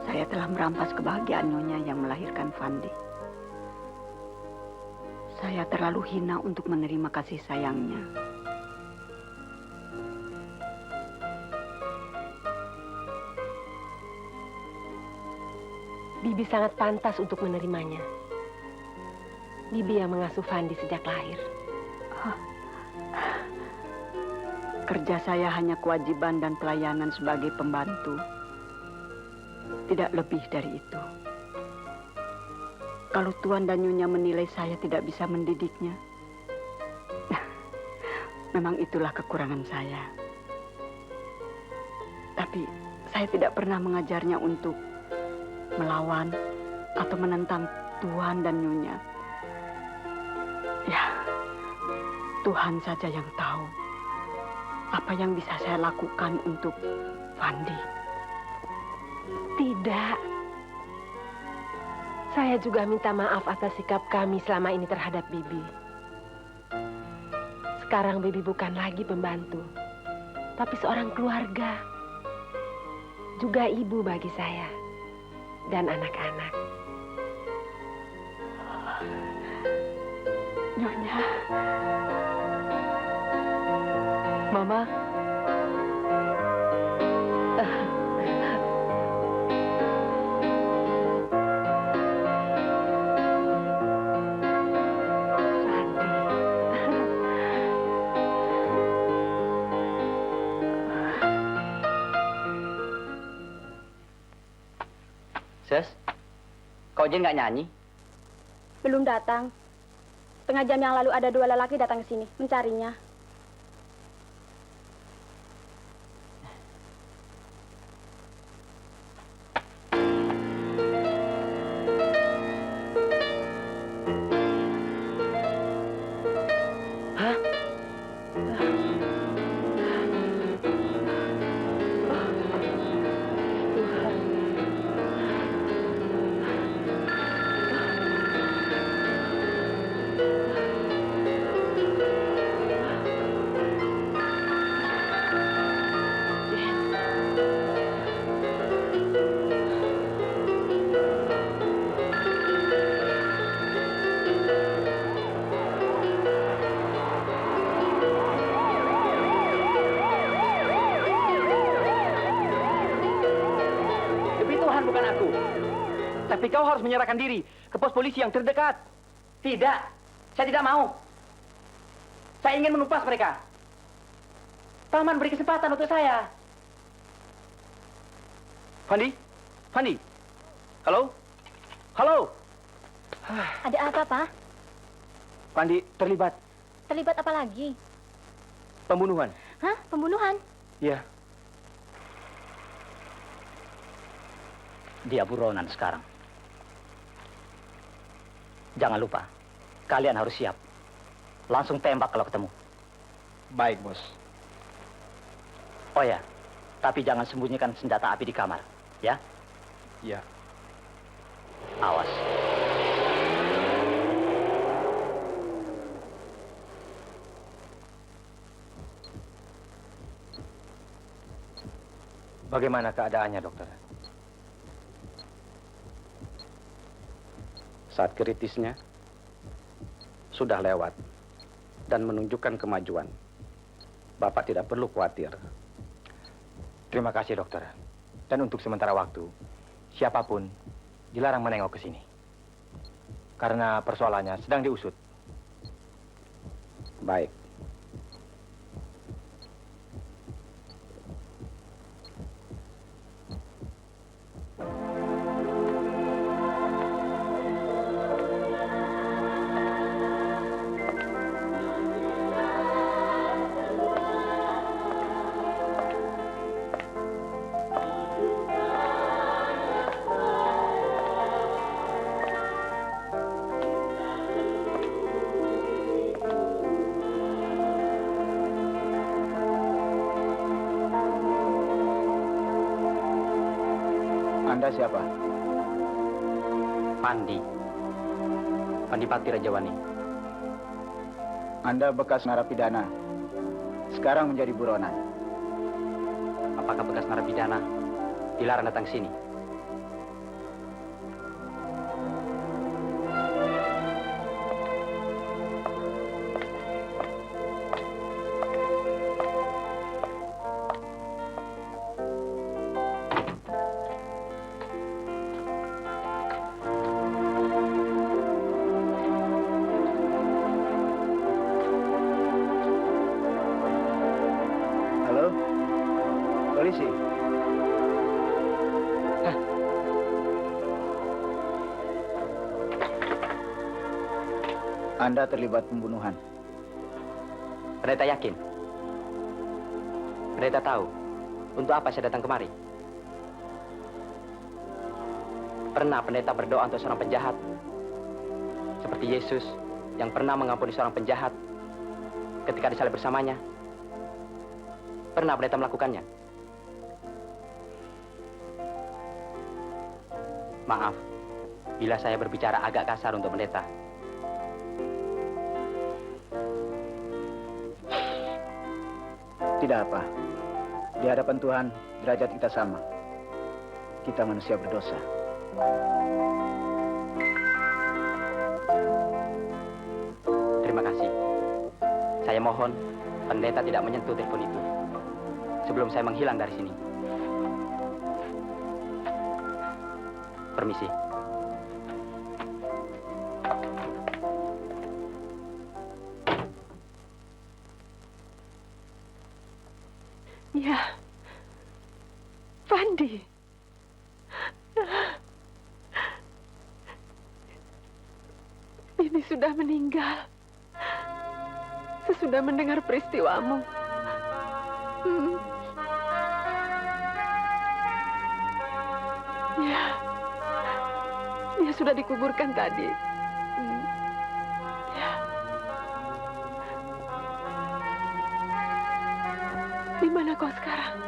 Saya telah merampas kebahagiaan Nyonya yang melahirkan Fandi. Saya terlalu hina untuk menerima kasih sayangnya. Bibi sangat pantas untuk menerimanya. Bibi yang mengasuh Fandi sejak lahir. Kerja saya hanya kewajiban dan pelayanan sebagai pembantu. Tidak lebih dari itu. Kalau Tuan dan Nyonya menilai saya tidak bisa mendidiknya, memang itulah kekurangan saya. Tapi saya tidak pernah mengajarnya untuk melawan atau menentang Tuan dan Nyonya. Ya, Tuhan saja yang tahu apa yang bisa saya lakukan untuk Fandi. Tidak. Saya juga minta maaf atas sikap kami selama ini terhadap Bibi. Sekarang Bibi bukan lagi pembantu, tapi seorang keluarga. Juga ibu bagi saya dan anak-anak. Nyonya. Mama. Ses, kau Jen nggak nyanyi? Belum datang. Setengah jam yang lalu ada 2 lelaki datang ke sini mencarinya. bukan aku. Tapi kau harus menyerahkan diri ke pos polisi yang terdekat. Tidak, saya tidak mau. Saya ingin menumpas mereka. Paman beri kesempatan untuk saya. Fandi? Fandi? Halo? Halo? Ada apa, Pak? Fandi terlibat Terlibat apa lagi? pembunuhan. Hah? Pembunuhan? Iya. Dia buronan sekarang. Jangan lupa, kalian harus siap. Langsung tembak kalau ketemu. Baik, Bos. Oh ya, tapi jangan sembunyikan senjata api di kamar, ya? Iya. Awas. Bagaimana keadaannya, dokter? Saat kritisnya sudah lewat dan menunjukkan kemajuan. Bapak tidak perlu khawatir. Terima kasih, dokter. Dan untuk sementara waktu, siapapun dilarang menengok ke sini. Karena persoalannya sedang diusut. Baik. Anda siapa? Pandi. Pandi Bakti Rajawani. Anda bekas narapidana. Sekarang menjadi buronan. Apakah bekas narapidana dilarang datang ke sini? Halo? Polisi? Anda terlibat pembunuhan. Pendeta yakin? Pendeta tahu untuk apa saya datang kemari? Pernah pendeta berdoa untuk seorang penjahat? Seperti Yesus yang pernah mengampuni seorang penjahat ketika disalib bersamanya. Pernah pendeta melakukannya? Maaf, bila saya berbicara agak kasar untuk pendeta. Tidak apa. Di hadapan Tuhan, derajat kita sama. Kita manusia berdosa. Terima kasih. Saya mohon pendeta tidak menyentuh telepon itu sebelum saya menghilang dari sini. Permisi. Ya, Fandi. Ini sudah meninggal. Sesudah mendengar peristiwamu. Ya, dia sudah dikuburkan tadi. Ya. Di mana kau sekarang?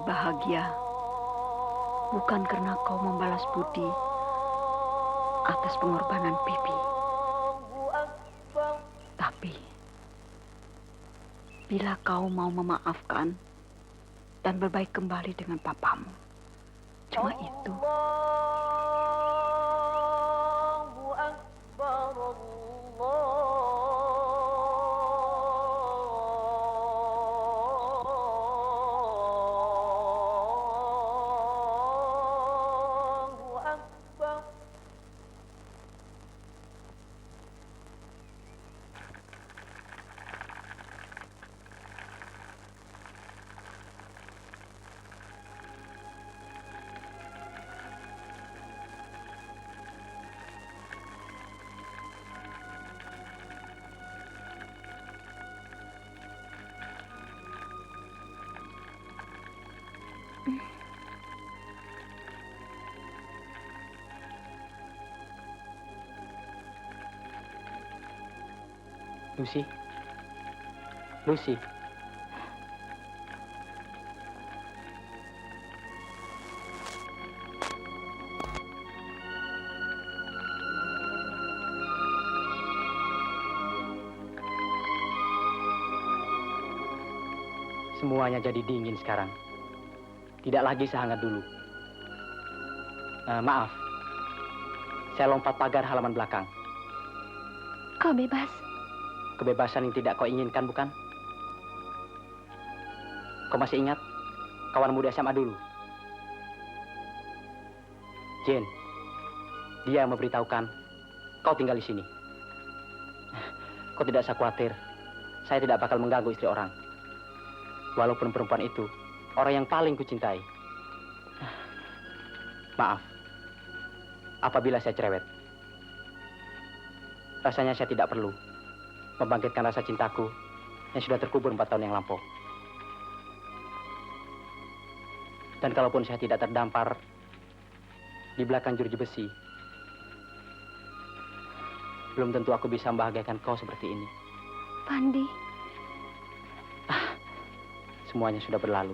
bahagia bukan karena kau membalas budi atas pengorbanan Pipi. Tapi, bila kau mau memaafkan dan berbaik kembali dengan papamu, cuma itu. Lucy. Lucy. Semuanya jadi dingin sekarang. Tidak lagi sehangat dulu. Maaf. Saya lompat pagar halaman belakang. Kau bebas. Kebebasan yang tidak kau inginkan, bukan? Kau masih ingat kawan muda SMA dulu? Jane, dia yang memberitahukan kau tinggal di sini. Kau tidak usah khawatir, saya tidak bakal mengganggu istri orang. Walaupun perempuan itu orang yang paling kucintai. Maaf, apabila saya cerewet. Rasanya saya tidak perlu membangkitkan rasa cintaku yang sudah terkubur 4 tahun yang lampau. Dan kalaupun saya tidak terdampar di belakang jeruji besi, belum tentu aku bisa membahagiakan kau seperti ini. Pandi. Semuanya sudah berlalu.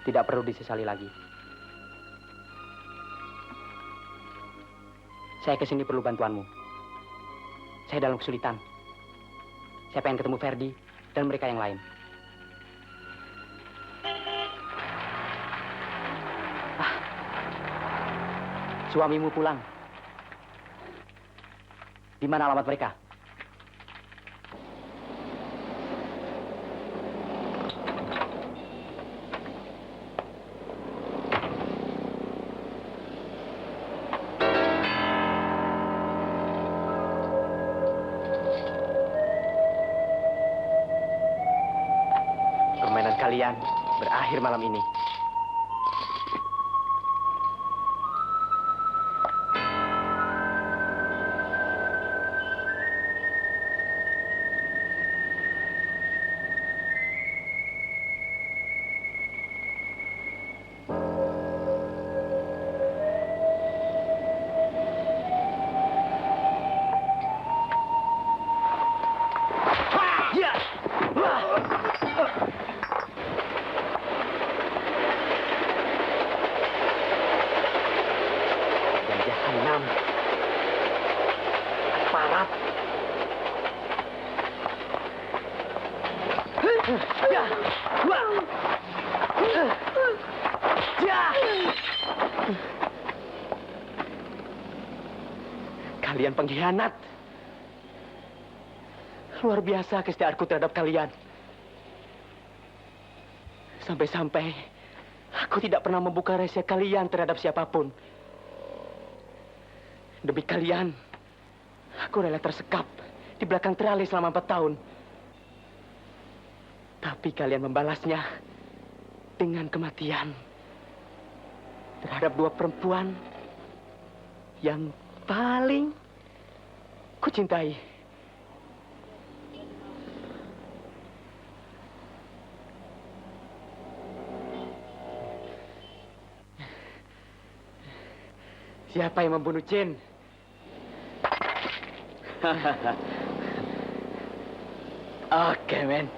Tidak perlu disesali lagi. Saya kesini perlu bantuanmu. Saya dalam kesulitan. Saya pengen ketemu Ferdi dan mereka yang lain. Suamimu pulang. Di mana alamat mereka? Permainan kalian berakhir malam ini. Kalian pengkhianat. Luar biasa kesetiaanku terhadap kalian. Sampai-sampai aku tidak pernah membuka rahasia kalian terhadap siapapun. Demi kalian, aku rela tersekap di belakang teralis selama 4 tahun. Tapi kalian membalasnya dengan kematian terhadap 2 perempuan yang paling kucintai. Siapa yang membunuh Jane? Oke, men.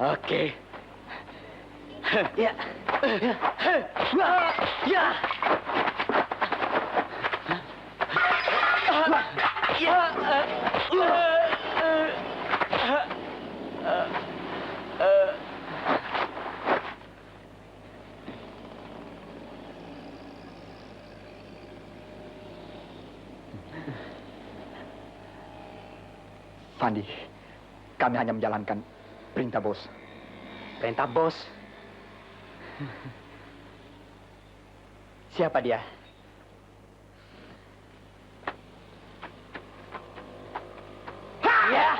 Oke. Ya. Ya. Fandi, kami hanya menjalankan perintah bos. Perintah bos. Siapa dia? Ya.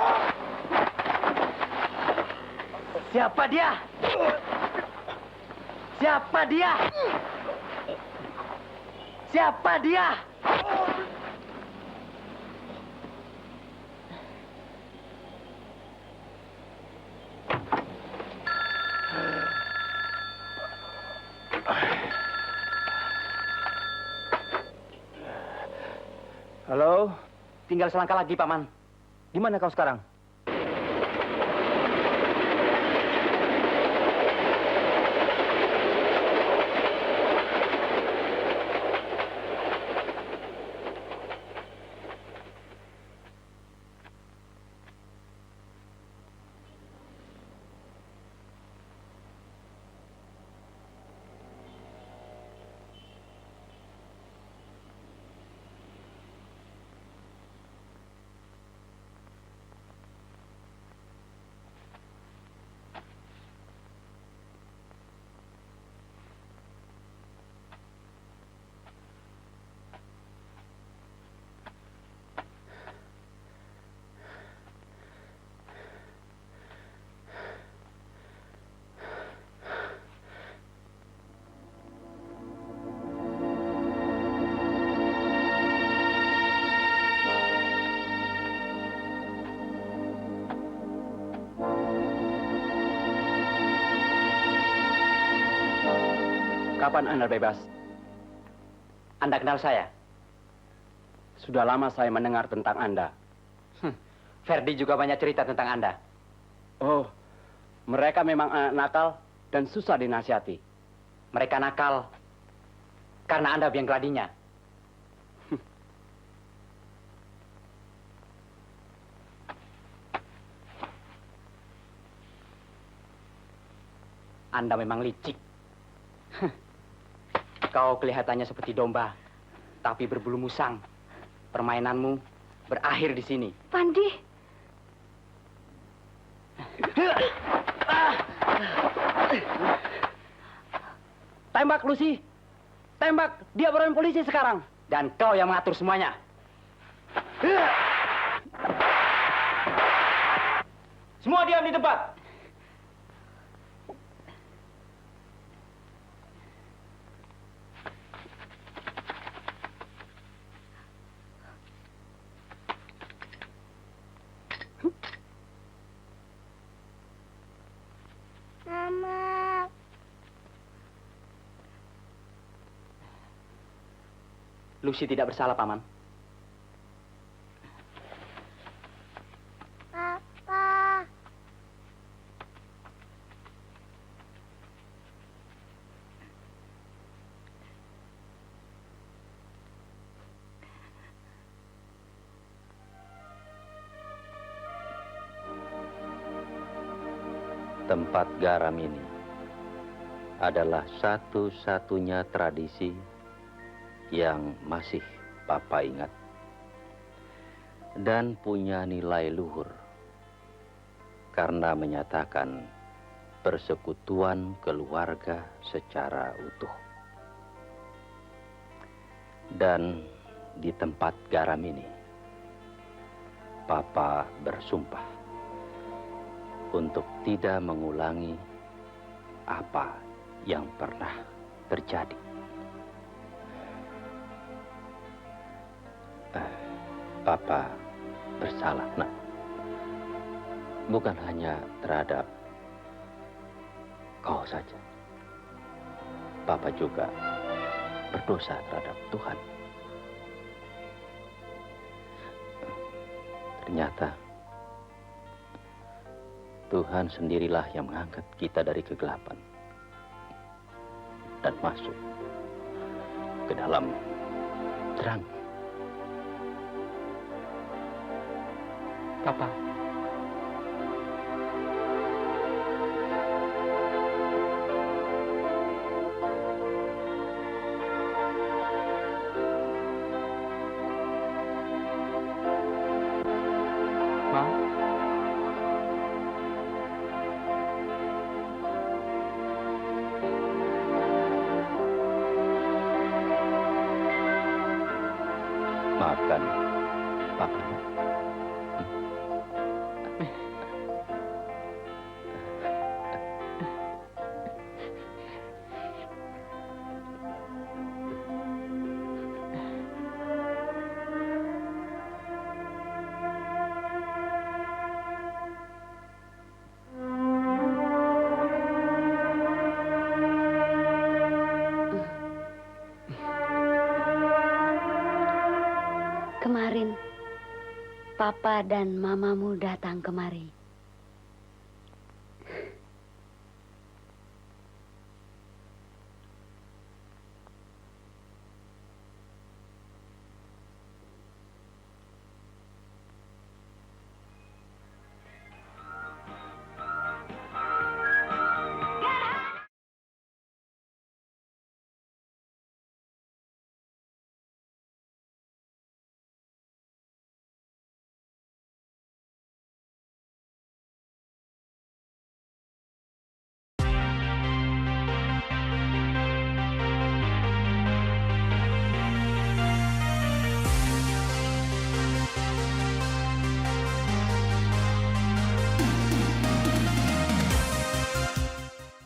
Siapa dia? Siapa dia? Siapa dia? Halo, Tinggal selangkah lagi, Paman. di mana kau sekarang? Kapan Anda bebas? Anda kenal saya? Sudah lama saya mendengar tentang Anda. Ferdi juga banyak cerita tentang Anda. Oh, mereka memang anak nakal dan susah dinasihati. Mereka nakal karena Anda biang keladinya. Anda memang licik. Kau kelihatannya seperti domba, tapi berbulu musang. Permainanmu berakhir di sini. Pandi. Tembak, Lucy. Tembak. Dia buron polisi sekarang. Dan kau yang mengatur semuanya. Semua diam di tempat. Mama. Lucy tidak bersalah, Paman. Papa. Tempat garam ini adalah satu-satunya tradisi yang masih Papa ingat dan punya nilai luhur karena menyatakan persekutuan keluarga secara utuh. Dan di tempat garam ini, Papa bersumpah untuk tidak mengulangi apa yang pernah terjadi. Papa bersalah, Nak. Bukan hanya terhadap kau saja. Papa juga berdosa terhadap Tuhan. Ternyata Tuhan sendirilah yang mengangkat kita dari kegelapan dan masuk ke dalam terang. Papa. Ma. Maafkan Papa. Kemarin, Papa dan Mamamu datang kemari.